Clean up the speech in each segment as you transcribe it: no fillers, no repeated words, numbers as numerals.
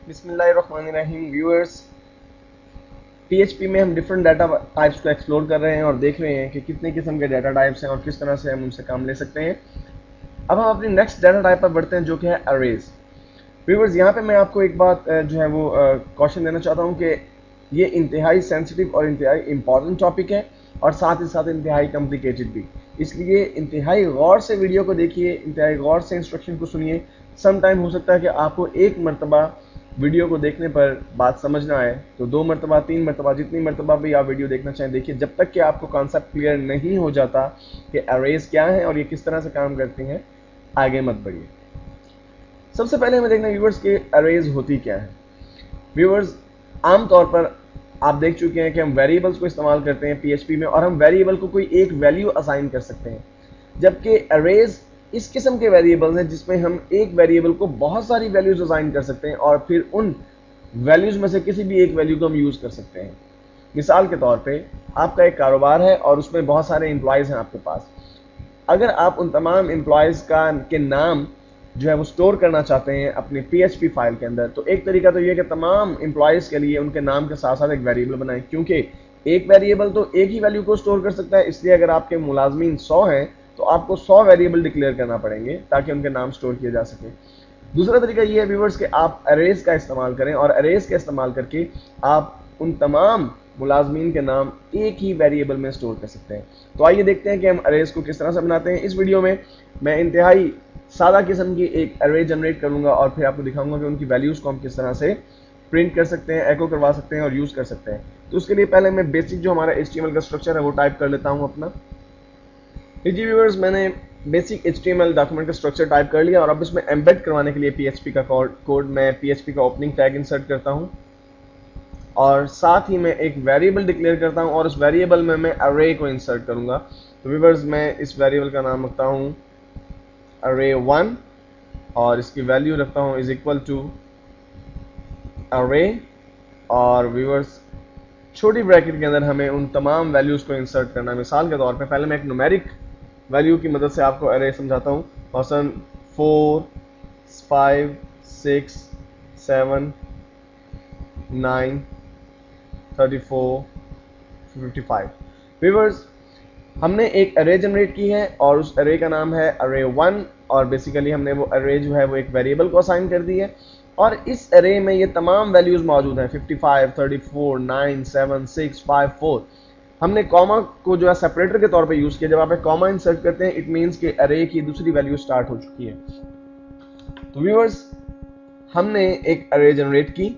बिस्मिल्लाहिर्रहमानिर्रहीम viewers, PHP में हम डिफरेंट डाटा टाइप्स को एक्सप्लोर कर रहे हैं और देख रहे हैं कि कितने किस्म के डाटा टाइप्स हैं और किस तरह से हम उनसे काम ले सकते हैं। अब हम अपनी नेक्स्ट डाटा टाइप पर बढ़ते हैं जो कि है अरेज। व्यूअर्स, यहाँ पे मैं आपको एक बात जो है वो क्वेश्चन देना चाहता हूँ कि ये इंतहाई सेंसिटिव और इंतहाई इंपॉर्टेंट टॉपिक है और साथ ही साथ इंतहाई कॉम्प्लिकेटेड भी। इसलिए इंतहाई गौर से वीडियो को देखिए, इंतहाई गौर से इंस्ट्रक्शन को सुनिए। सम टाइम हो सकता है कि आपको एक मरतबा वीडियो को देखने पर बात समझ ना आए, तो 2 मरतबा 3 मरतबा जितनी मरतबा भी आप वीडियो देखना चाहें देखिए, जब तक कि आपको कॉन्सेप्ट क्लियर नहीं हो जाता कि अरेज क्या है और ये किस तरह से काम करती हैं, आगे मत बढ़िए। सबसे पहले हमें देखना व्यूअर्स के अरेज होती क्या है। व्यूअर्स, आमतौर पर आप देख चुके हैं कि हम वेरिएबल्स को इस्तेमाल करते हैं पीएचपी में और हम वेरिएबल को कोई एक वैल्यू असाइन कर सकते हैं, जबकि अरेज इस किस्म के वेरिएबल्स हैं जिसमें हम एक वेरिएबल को बहुत सारी वैल्यूज असाइन कर सकते हैं और फिर उन वैल्यूज में से किसी भी एक वैल्यू को हम यूज कर सकते हैं। मिसाल के तौर पे आपका एक कारोबार है और उसमें बहुत सारे एम्प्लॉयज हैं आपके पास। अगर आप उन तमाम एम्प्लॉयज का के नाम जो है वो स्टोर करना चाहते हैं अपने पीएचपी फाइल के अंदर, तो एक तरीका तो ये कि तमाम एम्प्लॉयज के लिए उनके नाम के साथ साथ एक वेरिएबल बनाएं, क्योंकि एक वेरिएबल तो एक ही वैल्यू को स्टोर कर सकता है। इसलिए अगर आपके मुलाजमीन 100 हैं तो आपको 100 वेरिएबल डिक्लेयर करना पड़ेंगे ताकि उनके नाम स्टोर किए जा सके। दूसरा तरीका ये है व्यूवर्स कि आप अरेज का इस्तेमाल करें और अरेज का इस्तेमाल करके आप उन तमाम मुलाजमीन के नाम एक ही वेरिएबल में स्टोर कर सकते हैं। तो आइए देखते हैं कि हम अरेज को किस तरह से बनाते हैं। इस वीडियो में मैं इंतहाई सादा किस्म की एक अरे जनरेट करूंगा और फिर आपको दिखाऊंगा कि उनकी वैल्यूज को हम किस तरह से प्रिंट कर सकते हैं, एको करवा सकते हैं और यूज कर सकते हैं। तो उसके लिए पहले मैं बेसिक जो हमारा HTML का स्ट्रक्चर है वो टाइप कर लेता हूं अपना। जी व्यूअर्स, मैंने बेसिक HTML डॉक्यूमेंट का स्ट्रक्चर टाइप कर लिया और अब इसमें एम्बेड करवाने के लिए पीएचपी का कोड मैं पीएचपी का ओपनिंग टैग इंसर्ट करता हूं और साथ ही मैं एक वेरिएबल डिक्लेयर करता हूं और उस वेरिएबल में मैं अरे को इंसर्ट करूंगा। तो व्यूअर्स, मैं इस वेरिएबल का नाम रखता हूं array1 और इसकी वैल्यू रखता हूं इज इक्वल टू array। और व्यूअर्स, छोटी ब्रैकेट के अंदर हमें उन तमाम वैल्यूज को इंसर्ट करना है। मिसाल के तौर पे पहले मैं एक न्यूमेरिक वैल्यू की मदद से आपको अरे समझाता हूं। मसलन 4 5 6 7 9 34 55। व्यूअर्स, हमने एक अरे जनरेट की है और उस अरे का नाम है array1 और बेसिकली हमने वो अरे जो है वो एक वेरिएबल को असाइन कर दी है और इस अरे में ये तमाम वैल्यूज मौजूद हैं 55 34 9 7 6 5 4। हमने कॉमा को जो है सेपरेटर के तौर पे यूज किया। जब आप एक कॉमा इंसर्ट करते हैं इट मींस कि अरे की दूसरी वैल्यू स्टार्ट हो चुकी है। तो व्यूअर्स, हमने एक अरे जनरेट की,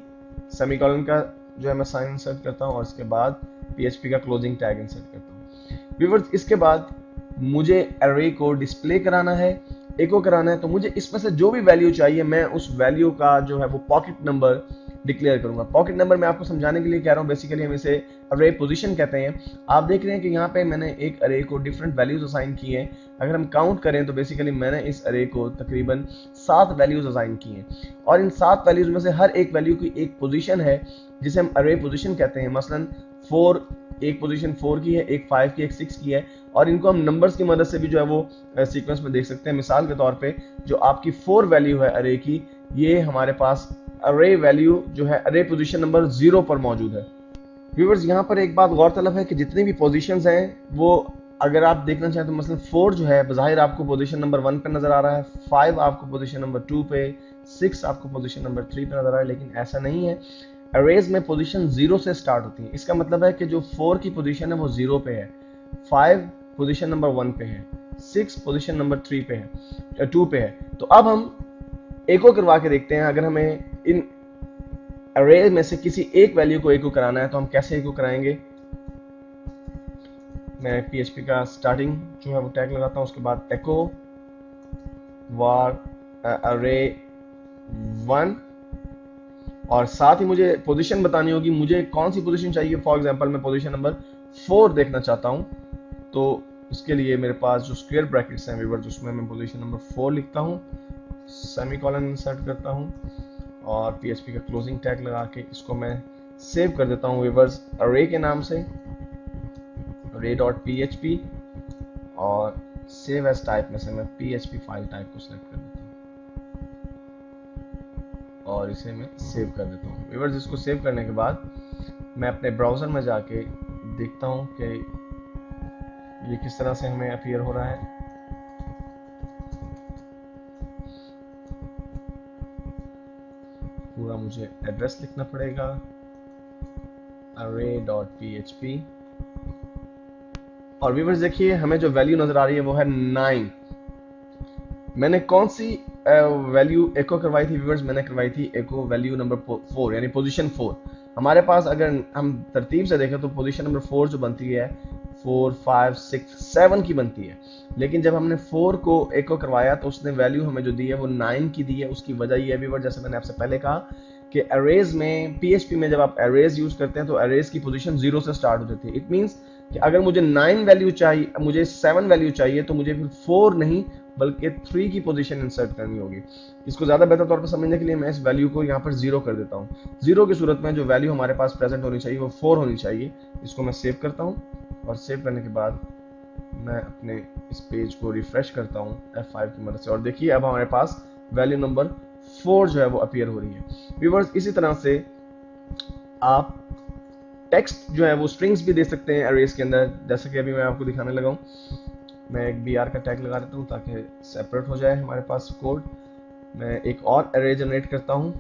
सेमीकोलन का जो है मैं साइन इंसर्ट करता हूं और इसके बाद पीएचपी का क्लोजिंग टैग इंसर्ट करता हूं। व्यूअर्स, इसके बाद मुझे अरे को डिस्प्ले कराना है, एको कराना है। तो मुझे इसमें से जो भी वैल्यू चाहिए मैं उस वैल्यू का जो है वो पॉकेट नंबर डिक्लेयर करूंगा। पॉकेट नंबर मैं आपको समझाने के लिए कह रहा हूं, बेसिकली हम इसे अरे पोजीशन कहते हैं। आप देख रहे हैं कि यहाँ पे मैंने एक अरे को डिफरेंट वैल्यूज असाइन की हैं। अगर हम काउंट करें तो बेसिकली मैंने इस अरे को तकरीबन 7 वैल्यूज असाइन की हैं और इन 7 वैल्यूज में से हर एक वैल्यू की एक पोजीशन है जिसे हम अरे पोजीशन कहते हैं। मसलन 4 एक पोजीशन 4 की है, एक 5 की, एक 6 की है और इनको हम नंबर्स की मदद से भी जो है वो सीक्वेंस में देख सकते हैं। मिसाल के तौर पे जो आपकी 4 वैल्यू है अरे की, ये हमारे पास अरे वैल्यू जो है अरे पोजीशन नंबर 0 पर मौजूद है। व्यूअर्स, यहाँ पर एक बात गौरतलब है कि जितनी भी पोजीशंस हैं वो अगर आप देखना चाहें तो मसलन 4 जो है बज़ाहिर आपको पोजीशन नंबर 1 पे नजर आ रहा है, 5 आपको पोजीशन नंबर 2 पे, 6 आपको पोजीशन नंबर 3 पे नजर आ रहा है, लेकिन ऐसा नहीं है। अरेज में पोजीशन 0 से स्टार्ट होती है। इसका मतलब है कि जो 4 की पोजीशन है वो 0 पे है, 5 पोजीशन नंबर 1 पे है, 6 पोजीशन नंबर 3 पे है, 2 पे है। तो अब हम एको करवा के देखते हैं। अगर हमें इन अरे में से किसी एक वैल्यू को एको कराना है तो हम कैसे एको कराएंगे। मैं पीएचपी का स्टार्टिंग जो है वो टैग लगाता हूं, उसके बाद एको वार अरे 1 और साथ ही मुझे पोजीशन बतानी होगी, मुझे कौन सी पोजीशन चाहिए। फॉर एग्जांपल मैं पोजीशन नंबर 4 देखना चाहता हूं, तो इसके लिए मेरे पास जो स्क्वायर ब्रैकेट्स हैं व्यूअर्स, उसमें मैं पोजीशन नंबर 4 लिखता हूं, सेमीकोलन इंसर्ट करता हूं और पीएचपी का क्लोजिंग टैग लगा के इसको मैं सेव कर देता हूं व्यूअर्स अरे के नाम से, array.php और सेव एज टाइप में से मैं पीएचपी फाइल टाइप को सिलेक्ट कर देता हूं। और इसे मैं सेव कर देता हूँ। व्यूअर्स, इसको सेव करने के बाद मैं अपने ब्राउज़र में जाके देखता हूँ कि ये किस तरह से हमें अपीयर हो रहा है। पूरा मुझे एड्रेस लिखना पड़ेगा, array.php। और व्यूअर्स देखिए, हमें जो वैल्यू नजर आ रही है वो है 9। मैंने कौन सी वैल्यू एको करवाई थी व्यूअर्स? मैंने करवाई थी एको वैल्यू नंबर 4, यानी पोजीशन 4। हमारे पास अगर हम तरतीब से देखें तो पोजीशन नंबर 4 जो बनती है 4, 5, 6, 7 की बनती है। लेकिन जब हमने 4 को एको करवाया तो उसने वैल्यू हमें जो दी है वो 9 की दी है। उसकी वजह ये है व्यूअर्स, जैसे मैंने आपसे पहले कहा कि अरेज में, पीएचपी में जब आप अरेज यूज करते हैं तो अरेज की पोजीशन 0 से स्टार्ट हो जाती है। इट मींस कि अगर मुझे 9 वैल्यू चाहिए, मुझे 7 वैल्यू चाहिए, तो मुझे फिर 4 नहीं बल्कि 3 की पोजीशन इंसर्ट करनी होगी। इसको ज्यादा बेहतर तौर पर समझने के लिए मैं इस वैल्यू को यहाँ पर 0 कर देता हूँ। 0 की सूरत में जो वैल्यू हमारे पास प्रेजेंट होनी चाहिए वो 4 होनी चाहिए। इसको मैं सेव करता हूँ और सेव करने के बाद मैं अपने इस पेज को रिफ्रेश करता हूँ F5 की मदद से, और देखिए अब हमारे पास वैल्यू नंबर 4 जो है वो अपीयर हो रही है। व्यूअर्स, इसी तरह से आप टेक्स्ट जो है वो स्ट्रिंग्स भी दे सकते हैं अरेज के अंदर, जैसे कि अभी मैं आपको दिखाने लगा हूँ। मैं एक br का टैग लगा देता हूँ ताकि सेपरेट हो जाए हमारे पास कोड। मैं एक और अरे जनरेट करता हूँ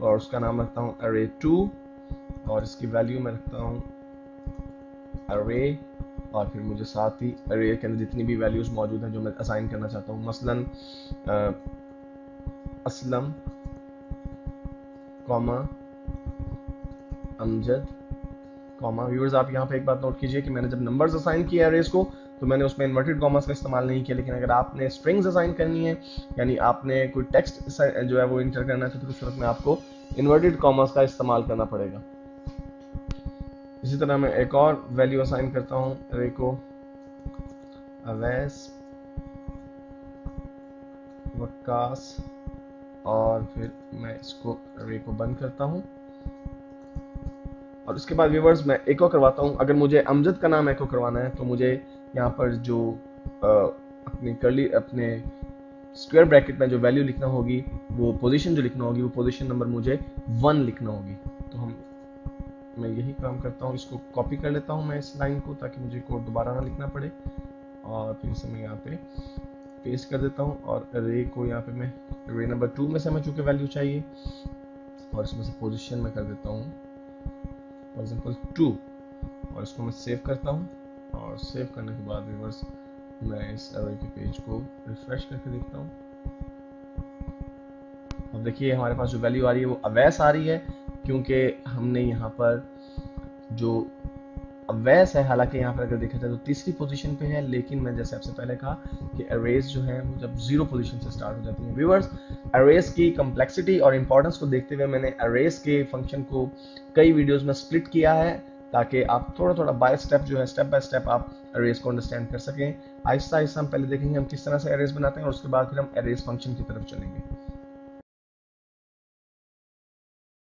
और उसका नाम रखता हूँ array2, और इसकी वैल्यू मैं रखता हूँ array, और फिर मुझे साथ ही अरे के अंदर जितनी भी वैल्यूज मौजूद हैं जो मैं असाइन करना चाहता हूँ, मसलन Aslam, comma, Amjad, comma. Viewers, आप यहाँ पे एक बात नोट कीजिए कि मैंने जब नंबर्स असाइन किए अरेज को तो मैंने उसमें इन्वर्टेड कॉमास का इस्तेमाल नहीं किया। लेकिन अगर आपने स्ट्रिंग्स असाइन करनी है, यानी आपने कोई टेक्स्ट जो है वो इंटर करना है, तो उस सूरत में आपको इन्वर्टेड कॉमास का इस्तेमाल करना पड़ेगा। इसी तरह मैं एक और वैल्यू असाइन करता हूँ अरे को, अवैस, वक्कास, और फिर मैं इसको अरे को बंद करता हूँ। और उसके बाद व्यूअर्स मैं एको करवाता हूँ। अगर मुझे अमजद का नाम एको करवाना है तो मुझे यहाँ पर जो अपने स्क्वायर ब्रैकेट में जो वैल्यू लिखना होगी, वो पोजीशन जो लिखना होगी, वो पोजीशन नंबर मुझे 1 लिखना होगी। तो मैं यही काम करता हूँ, इसको कॉपी कर लेता हूँ मैं इस लाइन को, ताकि मुझे कोड दोबारा ना लिखना पड़े, और फिर इसे मैं यहाँ पे पेस्ट कर देता हूँ। और अरे को यहाँ पे मैं अरे नंबर 2 में से हमें चूंकि वैल्यू चाहिए, और इसमें से पोजीशन में कर देता हूँ फॉर एग्जाम्पल 2, और इसको मैं सेव करता हूँ। और सेव करने के बाद व्यूअर्स मैं इस अरे के पेज को रिफ्रेश करके देखता हूँ। अब देखिए हमारे पास जो वैल्यू आ रही है वो अवैस आ रही है, क्योंकि हमने यहाँ पर जो अवैस है, हालांकि यहाँ पर अगर देखा जाए तो तीसरी पोजीशन पे है, लेकिन मैं जैसे आपसे पहले कहा कि अरेज जो है वो जब 0 पोजीशन से स्टार्ट हो जाती है। व्यूअर्स, अरेज की कम्प्लेक्सिटी और इंपॉर्टेंस को देखते हुए मैंने अरेज के फंक्शन को कई वीडियोस में स्प्लिट किया है, ताकि आप थोड़ा थोड़ा बाय स्टेप जो है, स्टेप बाय स्टेप आप अरेज को अंडरस्टैंड कर सकें। आहिस्ता आहिस्ता हम पहले देखेंगे हम किस तरह से अरेज बनाते हैं, और उसके बाद फिर हम अरेज फंक्शन की तरफ चलेंगे।